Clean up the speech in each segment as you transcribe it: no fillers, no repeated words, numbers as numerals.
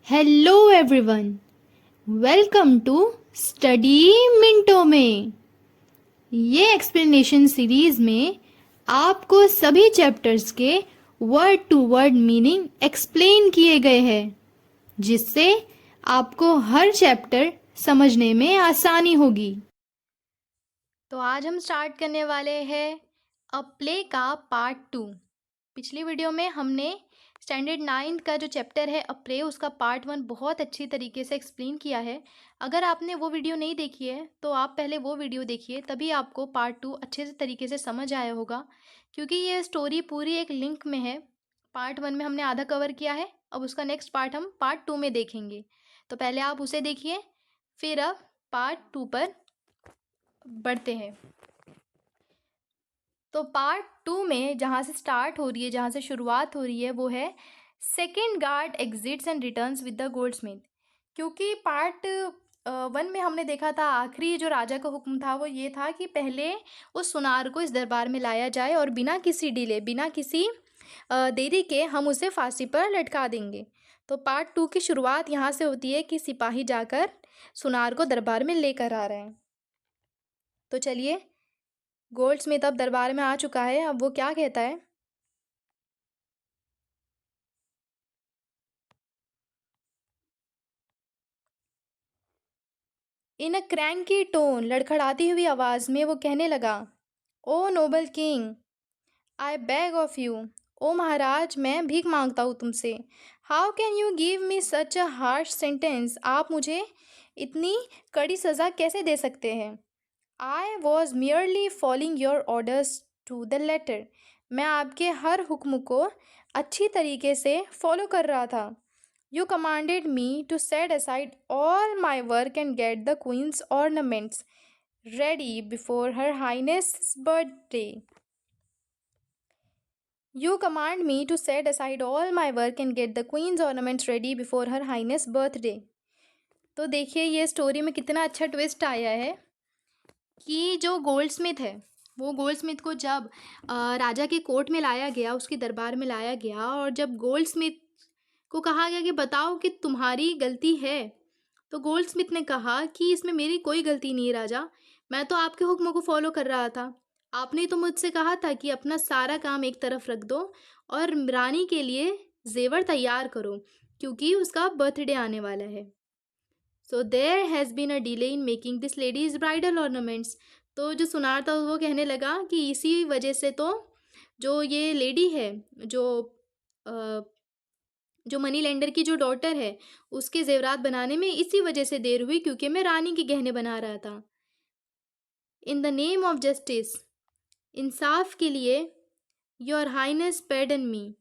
Hello everyone, welcome to study मिनटों में। ये एक्सप्लेनेशन सीरीज में आपको सभी चैप्टर्स के word to word meaning explain किए गए हैं, जिससे आपको हर चैप्टर समझने में आसानी होगी। तो आज हम स्टार्ट करने वाले हैं अ प्ले का पार्ट 2। पिछली वीडियो में हमने स्टैंडर्ड 9 का जो चैप्टर है अप्रे उसका पार्ट 1 बहुत अच्छी तरीके से एक्सप्लेन किया है। अगर आपने वो वीडियो नहीं देखी है तो आप पहले वो वीडियो देखिए, तभी आपको पार्ट 2 अच्छे से तरीके से समझ आया होगा, क्योंकि ये स्टोरी पूरी एक लिंक में है। पार्ट 1 में हमने आधा कवर किया है, अब उसका नेक्स्ट पार्ट हम पार्ट 2 में देखेंगे। तो पहले आप उसे देखिए, फिर अब पार्ट 2 पर बढ़ते हैं। तो पार्ट 2 में जहाँ से स्टार्ट हो रही है, जहाँ से शुरुआत हो रही है, वो है second guard exits and returns with the Goldsmith. क्योंकि पार्ट 1 में हमने देखा था, आखिरी जो राजा का हुक्म था वो ये था कि पहले उस सुनार को इस दरबार में लाया जाए और बिना किसी डिले, बिना किसी देरी के हम उसे फांसी पर लटका देंगे। तो पार्ट 2 की शुरुआत यहाँ से होती है कि सिपाही जाकर सुनार को दरबार में लेकर आ रहे हैं। तो चलिए, गोल्डस्मिथ अब दरबार में आ चुका है। अब वो क्या कहता है? इन अ क्रैंकी टोन, लड़खड़ाती हुई आवाज में वो कहने लगा, O noble king, I beg of you. O महाराज, मैं भीख मांगता हूँ तुमसे। How can you give me such a harsh sentence, आप मुझे इतनी कड़ी सज़ा कैसे दे सकते हैं? I was merely following your orders to the letter, मैं आपके हर हुक्म को अच्छी तरीके से फॉलो कर रहा था। You commanded me to set aside all my work and get the queen's ornaments ready before her highness's birthday. You command me to set aside all my work and get the queen's ornaments ready before her highness birthday. तो देखिए ये story में कितना अच्छा twist आया है कि जो गोल्डस्मिथ है, वो गोल्डस्मिथ को जब राजा के कोर्ट में लाया गया, उसके दरबार में लाया गया, और जब गोल्डस्मिथ को कहा गया कि बताओ कि तुम्हारी गलती है, तो गोल्डस्मिथ ने कहा कि इसमें मेरी कोई गलती नहीं है राजा, मैं तो आपके हुक्म को फॉलो कर रहा था। आपने तो मुझसे कहा था कि अपना सारा काम एक तरफ रख दो और रानी के लिए जेवर तैयार करो, क्योंकि उसका बर्थडे आने वाला है। So there has been a delay in making this ladies bridal ornaments. तो जो सुनार था वो कहने लगा कि इसी वजह से तो जो ये लेडी है, जो अ, जो मनी लेंडर की जो डॉटर है, उसके जेवरात बनाने में इसी वजह से देर हुई, क्योंकि मैं रानी के गहने बना रहा था। In the name of justice, इंसाफ के लिए, योर हाइनेस पैर्डन मी,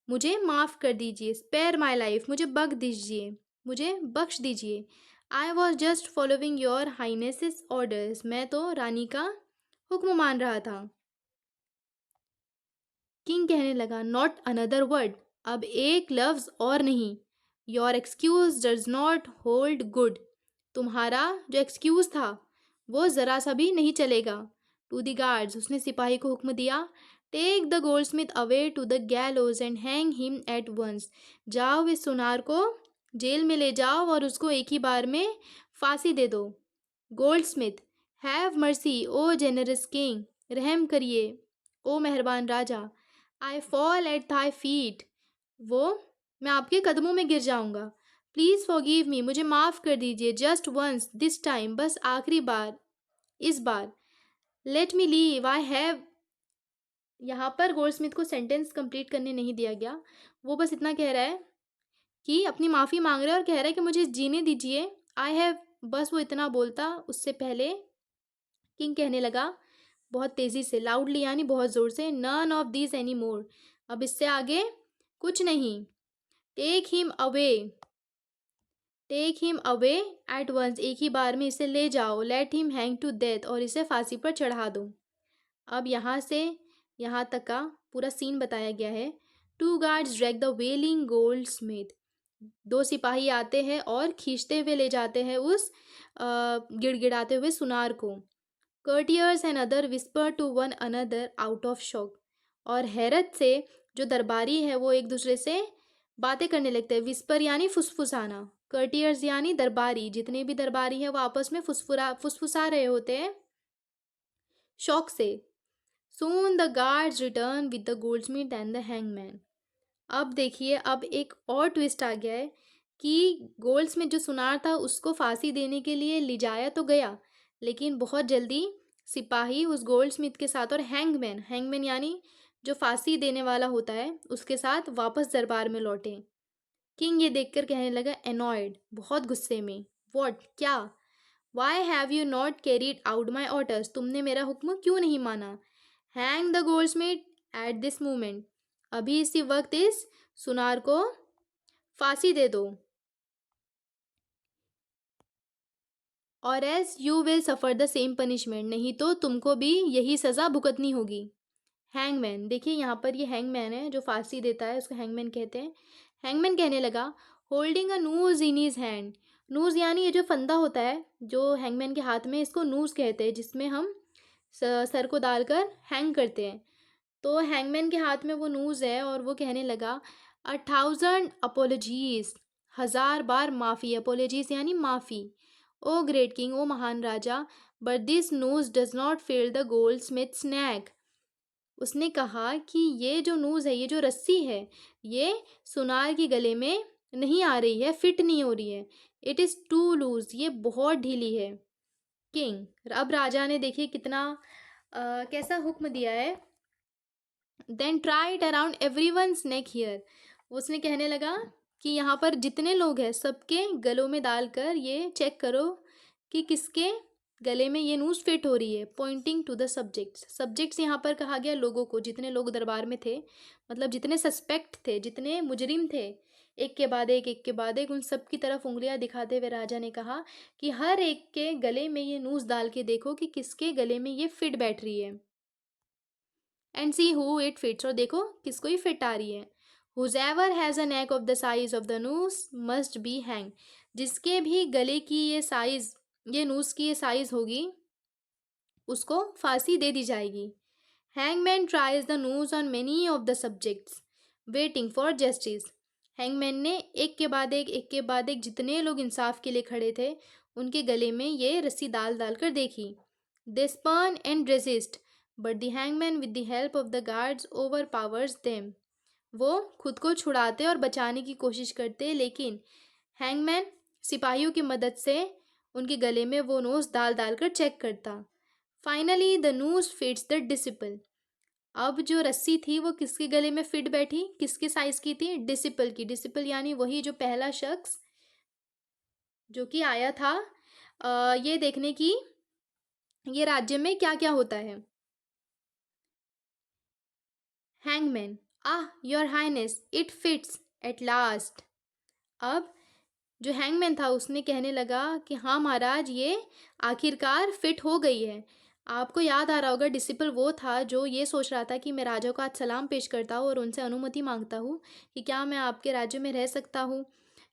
मुझे माफ़ कर दीजिए। स्पेयर माई लाइफ, मुझे बख्श दीजिए, मुझे बख्श दीजिए। I was just following your highness's orders, मैं तो रानी का हुक्म मान रहा था। किंग कहने लगा, नॉट अनदर वर्ड, अब एक लफ्ज़ और नहीं। Your excuse does not hold good, तुम्हारा जो एक्सक्यूज़ था वो ज़रा सा भी नहीं चलेगा। टू द गार्ड्स, उसने सिपाही को हुक्म दिया, take the goldsmith away to the gallows and hang him at once, जाओ इस सुनार को जेल में ले जाओ और उसको एक ही बार में फांसी दे दो। Goldsmith, have mercy O generous king, रहम करिए ओ मेहरबान राजा। I fall at thy feet, वो, मैं आपके कदमों में गिर जाऊंगा। प्लीज़ फॉरगिव मी, मुझे माफ़ कर दीजिए। जस्ट वंस, दिस टाइम, बस आखिरी बार, इस बार। Let me leave, I have, यहाँ पर गोल्डस्मिथ को सेंटेंस कंप्लीट करने नहीं दिया गया, वो बस इतना कह रहा है कि अपनी माफ़ी मांग रहा है और कह रहा है कि मुझे जीने दीजिए। आई हैव, बस वो इतना बोलता, उससे पहले किंग कहने लगा बहुत तेज़ी से, लाउडली यानी बहुत ज़ोर से, none of this any more, अब इससे आगे कुछ नहीं। Take him away, take him away at once, एक ही बार में इसे ले जाओ। Let him hang to death, और इसे फांसी पर चढ़ा दो। अब यहाँ से यहाँ तक का पूरा सीन बताया गया है। Two guards drag the wailing gold smith, दो सिपाही आते हैं और खींचते हुए ले जाते हैं उस गिड़गिड़ाते हुए सुनार को। Courtiers and other whisper to one another out of shock, और हैरत से जो दरबारी है वो एक दूसरे से बातें करने लगते हैं। विस्पर यानी फुसफुसाना। कर्टियर्स यानी दरबारी, जितने भी दरबारी हैं वो आपस में फुसफुसा रहे होते हैं शौक से। Soon the guards return with the Goldsmith and the hangman. अब देखिए, अब एक और ट्विस्ट आ गया है कि गोल्ड्समिथ जो सुनार था उसको फांसी देने के लिए ले जाया तो गया, लेकिन बहुत जल्दी सिपाही उस गोल्डस्मिथ के साथ और हैंगमैन, हैंगमैन यानी जो फांसी देने वाला होता है, उसके साथ वापस दरबार में लौटे। किंग ये देखकर कहने लगा, एनॉयड, बहुत गुस्से में। व्हाट, क्या? Why have you not carried out my orders, तुमने मेरा हुक्म क्यों नहीं माना? Hang the Goldsmith at this moment, अभी इसी वक्त इस सुनार को फांसी दे दो, और as you will suffer the same punishment, नहीं तो तुमको भी यही सज़ा भुगतनी होगी। हैंगमैन, देखिए यहाँ पर ये हैंगमैन है जो फांसी देता है, उसको हैंगमैन कहते हैं। हैंगमैन कहने लगा, holding a noose in his hand. Noose यानी ये जो फंदा होता है जो हैंगमैन के हाथ में, इसको नूज कहते हैं, जिसमें हम सर को डालकर हैंग करते हैं। तो हैंगमैन के हाथ में वो नूज़ है और वो कहने लगा, 1000 अपोलॉजीज, 1000 बार माफ़ी। अपोलॉजीज यानी माफ़ी। ओ ग्रेट किंग, ओ महान राजा, but this noose does not fit the goldsmith's neck. उसने कहा कि ये जो नूज़ है, ये जो रस्सी है, ये सुनार के गले में नहीं आ रही है, फिट नहीं हो रही है। इट इज़ टू लूज, ये बहुत ढीली है। किंग, अब राजा ने देखिए कितना कैसा हुक्म दिया है। Then try it around every once neck here. उसने कहने लगा कि यहाँ पर जितने लोग हैं सबके गलों में डालकर ये चेक करो कि किसके गले में ये नूज़ फिट हो रही है। Pointing to the subjects, subjects यहाँ पर कहा गया लोगों को, जितने लोग दरबार में थे, मतलब जितने सस्पेक्ट थे, जितने मुजरिम थे, एक के बाद एक उन सब की तरफ उंगलियां दिखाते हुए राजा ने कहा कि हर एक के गले में ये नूज़ डाल के देखो कि किसके गले में ये फिट बैठ रही है। And see who it fits, और देखो किसको ही फिट आ रही है। Whoever has a neck of the size of the noose must be hang, जिसके भी गले की ये साइज, ये नूस की ये साइज होगी, उसको फांसी दे दी जाएगी। Hangman tries the noose on many of the subjects waiting for justice. Hangman ने एक के बाद एक जितने लोग इंसाफ के लिए खड़े थे, उनके गले में ये रस्सी डाल डाल कर देखी। They spurn and resist, but the hangman with the help of the guards overpowers them. वो खुद को छुड़ाते और बचाने की कोशिश करते, लेकिन हैंगमैन सिपाहियों की मदद से उनके गले में वो नोज डाल डाल कर चेक करता। Finally the nose fits the disciple. अब जो रस्सी थी वो किसके गले में फिट बैठी, किसके साइज की थी? डिसिपल की। डिसिपल यानी वही जो पहला शख्स जो कि आया था ये देखने की ये राज्य में क्या क्या होता है। Hangman, ah your highness, it fits at last. अब जो हैंगमैन था उसने कहने लगा कि हाँ महाराज, ये आखिरकार फिट हो गई है। आपको याद आ रहा होगा, डिसिपल वो था जो ये सोच रहा था कि मैं राजा को आज सलाम पेश करता हूँ और उनसे अनुमति मांगता हूँ कि क्या मैं आपके राज्य में रह सकता हूँ,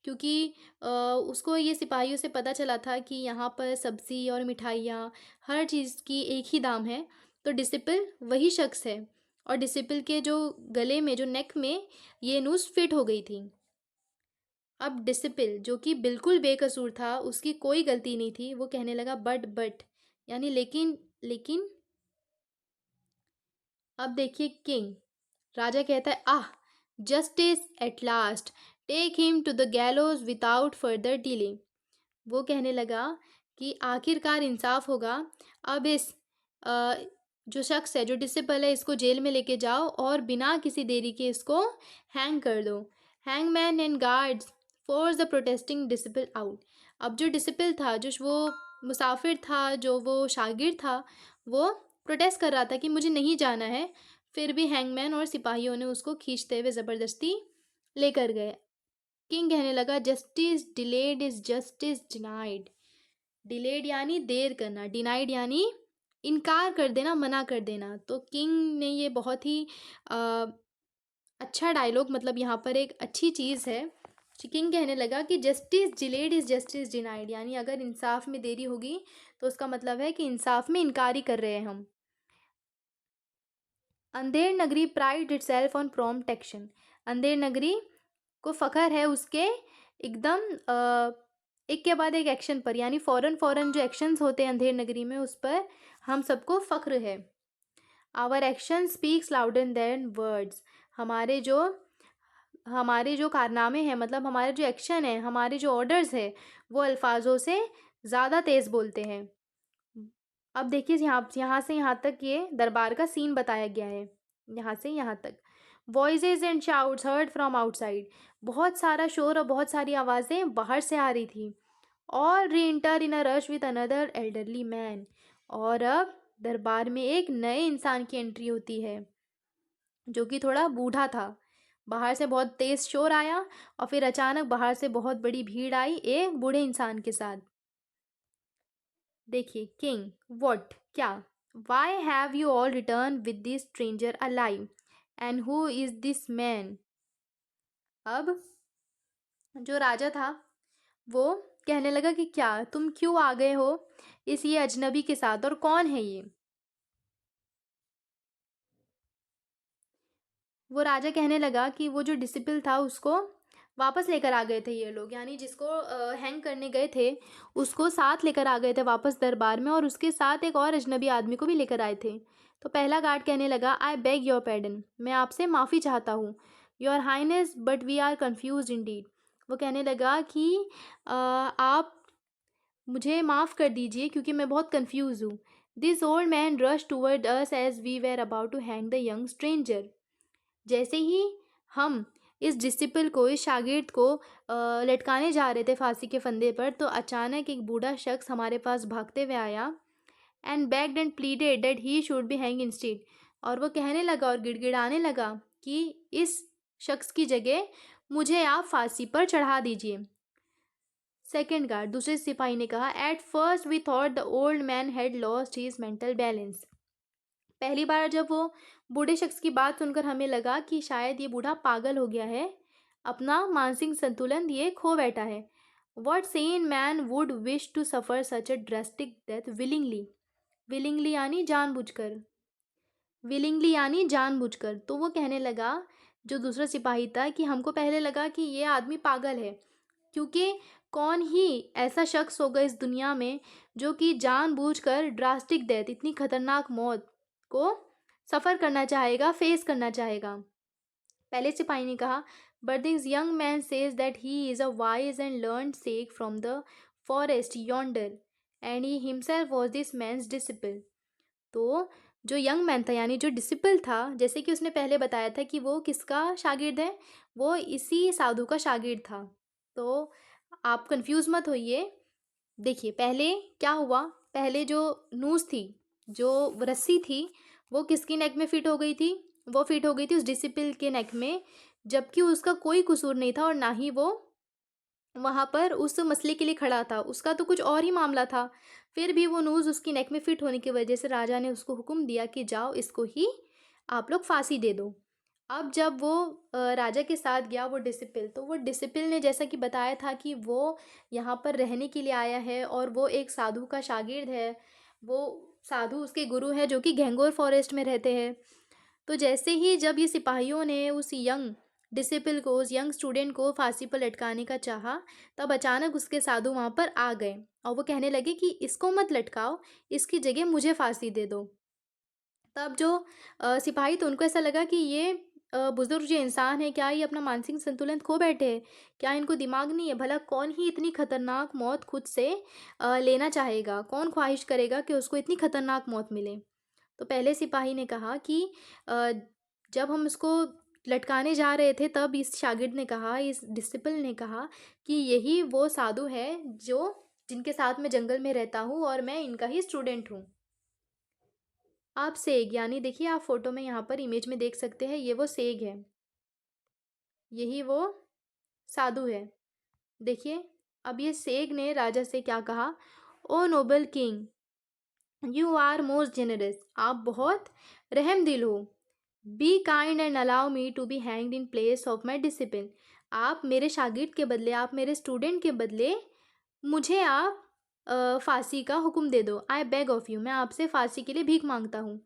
क्योंकि उसको ये सिपाहियों से पता चला था कि यहाँ पर सब्ज़ी और मिठाइयाँ, हर चीज़ की एक ही दाम है। तो डिसिपल वही शख्स है, और डिसिपल के जो गले में, जो नेक में ये नूज़ फिट हो गई थी। अब डिसिपल जो कि बिल्कुल बेकसूर था, उसकी कोई गलती नहीं थी, वो कहने लगा, बट यानी लेकिन, लेकिन। अब देखिए किंग, राजा कहता है, ah justice at last, take him to the gallows without further delay. वो कहने लगा कि आखिरकार इंसाफ होगा। अब इस अ, जो शख्स है, जो डिसिपल है, इसको जेल में लेके जाओ और बिना किसी देरी के इसको हैंग कर दो। Hangman and guards force the protesting disciple out. अब जो डिसिपल था, जो वो मुसाफिर था, जो वो शागिर्द था, वो प्रोटेस्ट कर रहा था कि मुझे नहीं जाना है। फिर भी हैंगमैन और सिपाहियों ने उसको खींचते हुए ज़बरदस्ती लेकर गए। किंग कहने लगा, justice delayed is justice denied. Delayed यानी देर करना, डिनाइड यानी इनकार कर देना, मना कर देना। तो किंग ने ये बहुत ही अ, अच्छा डायलॉग, मतलब यहाँ पर एक अच्छी चीज़ है। किंग कहने लगा कि justice delayed is justice denied, यानी अगर इंसाफ में देरी होगी तो उसका मतलब है कि इंसाफ में इनकार ही कर रहे हैं हम। Andher Nagari pride itself on prompt action. Andher Nagari को फ़ख्र है उसके एकदम एक के बाद एक एक्शन पर, यानी फ़ौरन-फ़ौरन जो एक्शंस होते हैं अंधेर नगरी में उस पर हम सबको फ़ख्र है। Our action speaks louder than words. हमारे जो हमारे जो कारनामे हैं, मतलब हमारे जो एक्शन है, हमारे जो ऑर्डर्स है, वो अल्फाजों से ज़्यादा तेज़ बोलते हैं। अब देखिए यहाँ यहाँ से यहाँ तक ये दरबार का सीन बताया गया है, यहाँ से यहाँ तक। Voices and shouts heard from outside. बहुत सारा शोर और बहुत सारी आवाज़ें बाहर से आ रही थी। और री inter in a rush with another elderly man. और अब दरबार में एक नए इंसान की एंट्री होती है जो कि थोड़ा बूढ़ा था। बाहर से बहुत तेज शोर आया और फिर अचानक बाहर से बहुत बड़ी भीड़ आई एक बूढ़े इंसान के साथ। देखिए, किंग, व्हाट, क्या, why have you all return with this stranger alive, and who is this man. अब जो राजा था वो कहने लगा कि क्या तुम क्यों आ गए हो इस ये अजनबी के साथ, और कौन है ये। वो राजा कहने लगा कि वो जो डिसिपल था उसको वापस लेकर आ गए थे ये लोग, यानी जिसको हैंग करने गए थे उसको साथ लेकर आ गए थे वापस दरबार में, और उसके साथ एक और अजनबी आदमी को भी लेकर आए थे। तो पहला गार्ड कहने लगा, आई बेग योर पैडन, मैं आपसे माफ़ी चाहता हूँ, your highness, but we are confuse indeed. वो कहने लगा कि आप मुझे माफ़ कर दीजिए क्योंकि मैं बहुत कंफ्यूज हूँ। This old man rush toward us as we were about to hang the young stranger. जैसे ही हम इस डिसिपल को, इस शागिर्द को लटकाने जा रहे थे फांसी के फंदे पर, तो अचानक एक बूढ़ा शख्स हमारे पास भागते हुए आया and bagged and pleaded that he should be hang instead. और वो कहने लगा और गिड़गिड़ाने लगा कि इस शख्स की जगह मुझे आप फांसी पर चढ़ा दीजिए। सेकेंड गार्ड, दूसरे सिपाही ने कहा, at first we thought the old man had lost his mental balance. पहली बार जब वो बूढ़े शख्स की बात सुनकर हमें लगा कि शायद ये बूढ़ा पागल हो गया है, अपना मानसिक संतुलन ये खो बैठा है। What sane man would wish to suffer such a drastic death willingly. Willingly यानी जानबूझकर, विलिंगली यानी जानबूझकर। तो वो कहने लगा, जो दूसरा सिपाही था, कि हमको पहले लगा कि ये आदमी पागल है, क्योंकि कौन ही ऐसा शख्स होगा इस दुनिया में जो कि जानबूझकर ड्रास्टिक डेथ, इतनी खतरनाक मौत को सफ़र करना चाहेगा, फेस करना चाहेगा। पहले सिपाही ने कहा, but this young man says that he is a wise and learned sage from the forest yonder, and he himself was this man's disciple. तो जो यंग मैन था, यानी जो डिसिपल था, जैसे कि उसने पहले बताया था कि वो किसका शागिर्द है, वो इसी साधु का शागिर्द था। तो आप कंफ्यूज मत होइए। देखिए पहले क्या हुआ, पहले जो नूस थी, जो रस्सी थी, वो किसकी नेक में फिट हो गई थी, वो फिट हो गई थी उस डिसिपल के नेक में, जबकि उसका कोई कसूर नहीं था और ना ही वो वहाँ पर उस मसले के लिए खड़ा था, उसका तो कुछ और ही मामला था। फिर भी वो नूज़ उसकी नेक में फिट होने की वजह से राजा ने उसको हुक्म दिया कि जाओ इसको ही आप लोग फांसी दे दो। अब जब वो राजा के साथ गया वो डिसिपल, तो वो डिसिपल ने जैसा कि बताया था कि वो यहाँ पर रहने के लिए आया है और वो एक साधु का शागिर्द है। वो साधु उसके गुरु हैं जो कि घेंगोर फॉरेस्ट में रहते हैं। तो जैसे ही जब ये सिपाहियों ने उस यंग डिसिपल को, उस यंग स्टूडेंट को फांसी पर लटकाने का चाहा, तब अचानक उसके साधु वहाँ पर आ गए और वो कहने लगे कि इसको मत लटकाओ, इसकी जगह मुझे फांसी दे दो। तब जो सिपाही थे उनको ऐसा लगा कि ये बुजुर्ग जो इंसान है, क्या ये अपना मानसिक संतुलन खो बैठे हैं, क्या इनको दिमाग नहीं है, भला कौन ही इतनी खतरनाक मौत खुद से लेना चाहेगा, कौन ख्वाहिश करेगा कि उसको इतनी खतरनाक मौत मिले। तो पहले सिपाही ने कहा कि अ, जब हम उसको लटकाने जा रहे थे तब इस शागिर्द ने कहा, इस डिसिपल ने कहा कि यही वो साधु है जो जिनके साथ मैं जंगल में रहता हूँ और मैं इनका ही स्टूडेंट हूँ। आप सेग, यानी देखिए आप फोटो में यहाँ पर इमेज में देख सकते हैं, ये वो सेग है, यही वो साधु है। देखिए, अब ये सेग ने राजा से क्या कहा, O noble king, you are most generous, आप बहुत रहमदिल हो। Be kind and allow me to be hanged in place of my disciple. आप मेरे शागिर्द के बदले, आप मेरे स्टूडेंट के बदले मुझे आप फांसी का हुक्म दे दो। आई बेग ऑफ यू, मैं आपसे फांसी के लिए भीख मांगता हूँ।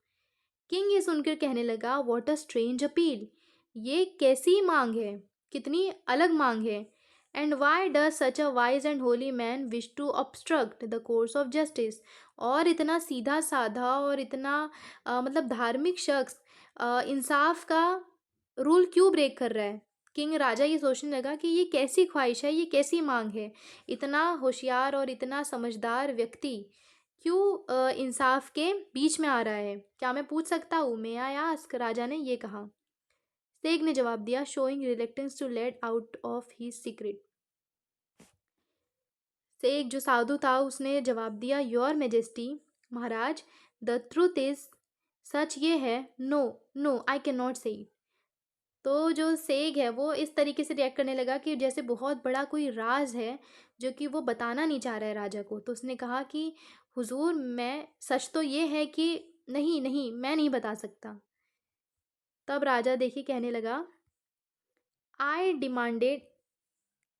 किंग ये सुनकर कहने लगा, व्हाट अ स्ट्रेंज अपील, ये कैसी मांग है कितनी अलग मांग है। And why does such a wise and holy man wish to obstruct the course of justice. और इतना सीधा साधा और इतना मतलब धार्मिक शख्स इंसाफ का रूल क्यों ब्रेक कर रहा है। किंग राजा ये सोचने लगा कि ये कैसी ख्वाहिश है, ये कैसी मांग है। इतना होशियार और इतना समझदार व्यक्ति क्यों इंसाफ के बीच में आ रहा है। क्या मैं पूछ सकता हूँ, मैं आई आस्क, राजा ने ये कहा। शेख ने जवाब दिया, showing reluctance to let out of his secret. शेख जो साधु था उसने जवाब दिया, योर मेजेस्टी, महाराज, द ट्रूथ इज, सच ये है, no no I can not say it. तो जो शेख है वो इस तरीके से रिएक्ट करने लगा कि जैसे बहुत बड़ा कोई राज है जो कि वो बताना नहीं चाह रहा है राजा को। तो उसने कहा कि हुजूर, मैं, सच तो ये है कि नहीं नहीं मैं नहीं बता सकता। तब राजा देखिए कहने लगा, आई demanded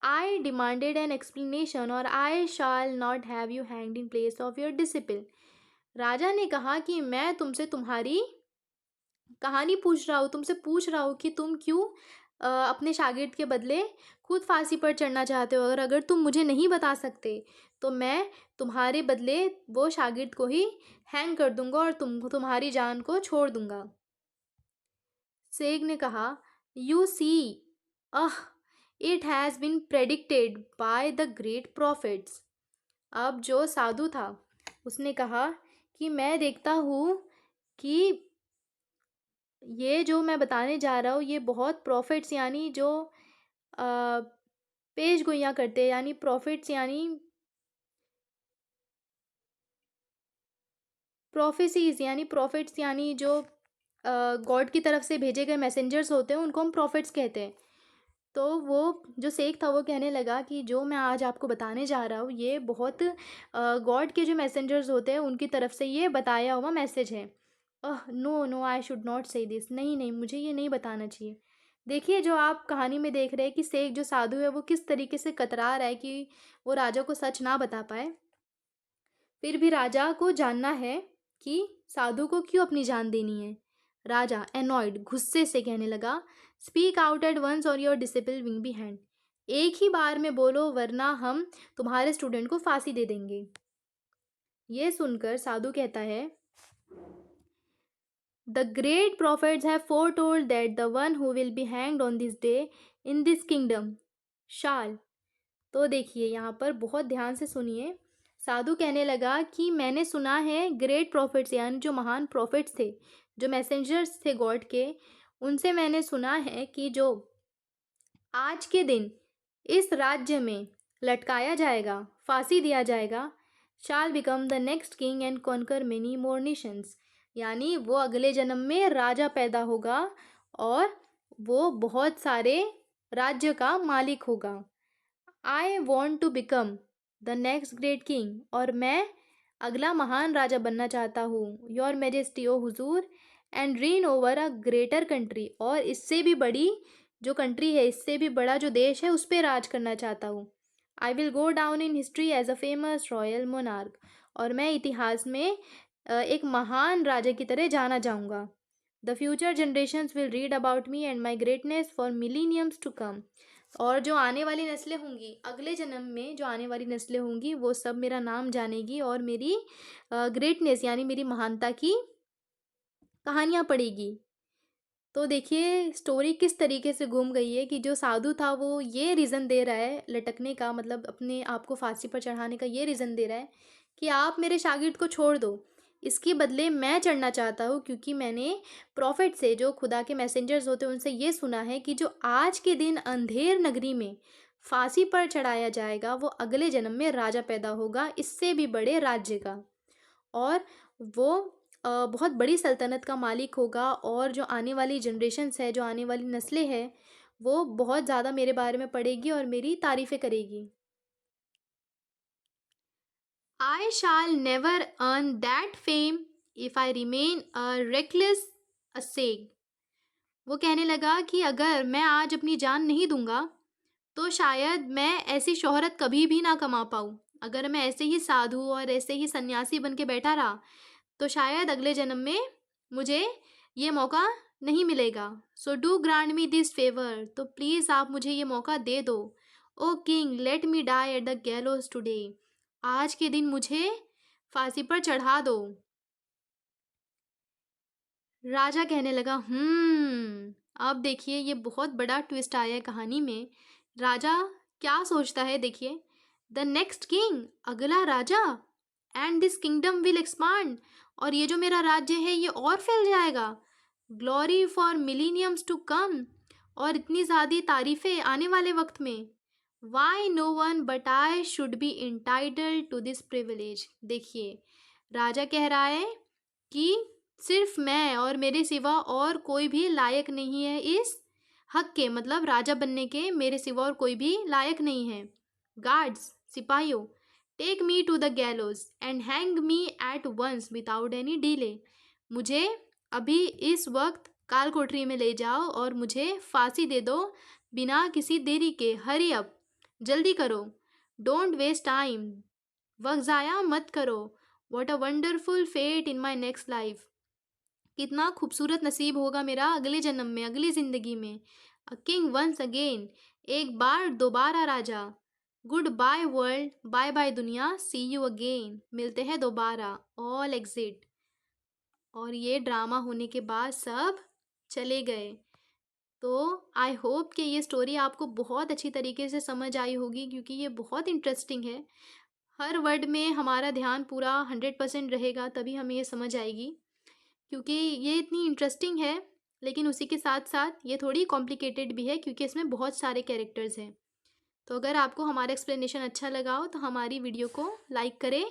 I demanded an explanation or I shall not have you hanged in place of your disciple। राजा ने कहा कि मैं तुमसे तुम्हारी कहानी पूछ रहा हूँ, तुमसे पूछ रहा हूँ कि तुम क्यों अपने शागिर्द के बदले खुद फांसी पर चढ़ना चाहते हो। अगर तुम मुझे नहीं बता सकते तो मैं तुम्हारे बदले वो शागिर्द को ही हैंग कर दूंगा और तुम्हारी जान को छोड़ दूंगा। शेख ने कहा, you see, uh, it has been predicted by the great prophets. अब जो साधु था उसने कहा कि मैं देखता हूँ कि ये जो मैं बताने जा रहा हूँ ये बहुत प्रॉफिट्स यानी जो पेश गोइयाँ करते हैं, यानी प्रॉफिट्स यानी प्रोफेसीज, यानी प्रॉफिट्स यानी जो गॉड की तरफ से भेजे गए मैसेंजर्स होते हैं उनको हम प्रॉफिट्स कहते हैं। तो वो जो शेख था वो कहने लगा कि जो मैं आज आपको बताने जा रहा हूँ ये बहुत गॉड के जो मैसेंजर्स होते हैं उनकी तरफ से ये बताया हुआ मैसेज है। No no I should not say this, नहीं नहीं मुझे ये नहीं बताना चाहिए। देखिए जो आप कहानी में देख रहे हैं कि शेख जो साधु है वो किस तरीके से कतरा रहा है कि वो राजा को सच ना बता पाए। फिर भी राजा को जानना है कि साधु को क्यों अपनी जान देनी है। राजा एनॉयड गुस्से से कहने लगा, स्पीक आउट एट वंस और your disciple will be hand. एक ही बार में बोलो वरना हम तुम्हारे स्टूडेंट को फांसी दे देंगे। ये सुनकर साधु कहता है, the great prophets have foretold that the one who will be hanged on this day in this kingdom shall। तो देखिए यहाँ पर बहुत ध्यान से सुनिए। साधु कहने लगा कि मैंने सुना है ग्रेट प्रॉफिट्स यानी जो महान प्रॉफिट्स थे, जो मैसेंजर्स थे गॉड के, उनसे मैंने सुना है कि जो आज के दिन इस राज्य में लटकाया जाएगा, फांसी दिया जाएगा, shall become the next king and conquer many more nations. यानी वो अगले जन्म में राजा पैदा होगा और वो बहुत सारे राज्य का मालिक होगा। I want to become the next great king, और मैं अगला महान राजा बनना चाहता हूँ, योर मेजेस्टी ओ हुजूर, and reign over a greater country, और इससे भी बड़ी जो कंट्री है, इससे भी बड़ा जो देश है उस पर राज करना चाहता हूँ। I will go down in history as a famous royal monarch, और मैं इतिहास में एक महान राजा की तरह जाना जाऊँगा। The future generations will read about me and my greatness for millenniums to come. और जो आने वाली नस्लें होंगी, अगले जन्म में जो आने वाली नस्लें होंगी वो सब मेरा नाम जानेगी और मेरी ग्रेटनेस यानी मेरी महानता की कहानियाँ पढ़ेगी। तो देखिए स्टोरी किस तरीके से घूम गई है कि जो साधु था वो ये रीज़न दे रहा है लटकने का, मतलब अपने आप को फांसी पर चढ़ाने का ये रीज़न दे रहा है कि आप मेरे शागिर्द को छोड़ दो, इसके बदले मैं चढ़ना चाहता हूँ क्योंकि मैंने प्रॉफिट से, जो खुदा के मैसेंजर्स होते हैं, उनसे ये सुना है कि जो आज के दिन अंधेर नगरी में फांसी पर चढ़ाया जाएगा वो अगले जन्म में राजा पैदा होगा, इससे भी बड़े राज्य का, और वो बहुत बड़ी सल्तनत का मालिक होगा, और जो आने वाली जनरेशन्स है, जो आने वाली नस्लें हैं, वो बहुत ज़्यादा मेरे बारे में पढ़ेगी और मेरी तारीफ़ें करेगी। I shall never earn that fame if I remain a reckless ascetic। वो कहने लगा कि अगर मैं आज अपनी जान नहीं दूंगा तो शायद मैं ऐसी शोहरत कभी भी ना कमा पाऊँ। अगर मैं ऐसे ही साधु और ऐसे ही सन्यासी बन के बैठा रहा तो शायद अगले जन्म में मुझे ये मौका नहीं मिलेगा। So do grant me this favour, तो प्लीज़ आप मुझे ये मौका दे दो। O king let me die at the gallows today, आज के दिन मुझे फांसी पर चढ़ा दो। राजा कहने लगा अब देखिए ये बहुत बड़ा ट्विस्ट आया है कहानी में। राजा क्या सोचता है देखिए, द नेक्स्ट किंग, अगला राजा, and this kingdom will expand, और ये जो मेरा राज्य है ये और फैल जाएगा। Glory for millenniums to come, और इतनी ज़्यादा तारीफें आने वाले वक्त में। Why no one but I should be entitled to this privilege. देखिए राजा कह रहा है कि सिर्फ मैं और मेरे सिवा और कोई भी लायक नहीं है इस हक के, मतलब राजा बनने के मेरे सिवा और कोई भी लायक नहीं है। गार्ड्स, सिपाहियों, take me to the gallows and hang me at once without any delay. मुझे अभी इस वक्त काल कोठरी में ले जाओ और मुझे फांसी दे दो बिना किसी देरी के। हरी अप, जल्दी करो। डोंट वेस्ट टाइम, वक्त ज़ाया मत करो। What a wonderful fate in my next life, कितना खूबसूरत नसीब होगा मेरा अगले जन्म में, अगली ज़िंदगी में। अ किंग वंस अगेन, एक बार दोबारा राजा। Good bye world, bye bye दुनिया, सी यू अगेन, मिलते हैं दोबारा। All exit. और ये ड्रामा होने के बाद सब चले गए। तो आई होप कि ये स्टोरी आपको बहुत अच्छी तरीके से समझ आई होगी, क्योंकि ये बहुत इंटरेस्टिंग है। हर वर्ड में हमारा ध्यान पूरा 100% रहेगा, तभी हमें ये समझ आएगी, क्योंकि ये इतनी इंटरेस्टिंग है। लेकिन उसी के साथ साथ ये थोड़ी कॉम्प्लिकेटेड भी है, क्योंकि इसमें बहुत सारे कैरेक्टर्स हैं। तो अगर आपको हमारा एक्सप्लेनेशन अच्छा लगा हो तो हमारी वीडियो को लाइक करें,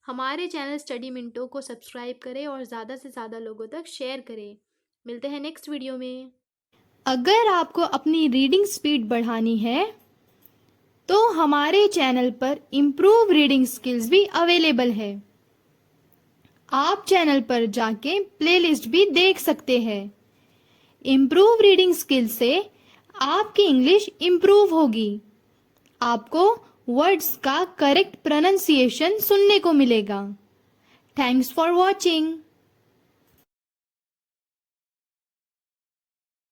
हमारे चैनल स्टडी मिनटों को सब्सक्राइब करें और ज़्यादा से ज़्यादा लोगों तक शेयर करें। मिलते हैं नेक्स्ट वीडियो में। अगर आपको अपनी रीडिंग स्पीड बढ़ानी है तो हमारे चैनल पर इम्प्रूव रीडिंग स्किल्स भी अवेलेबल है। आप चैनल पर जाके प्लेलिस्ट भी देख सकते हैं। इम्प्रूव रीडिंग स्किल्स से आपकी इंग्लिश इम्प्रूव होगी। आपको वर्ड्स का करेक्ट प्रोनाउंसिएशन सुनने को मिलेगा। Thanks for watching.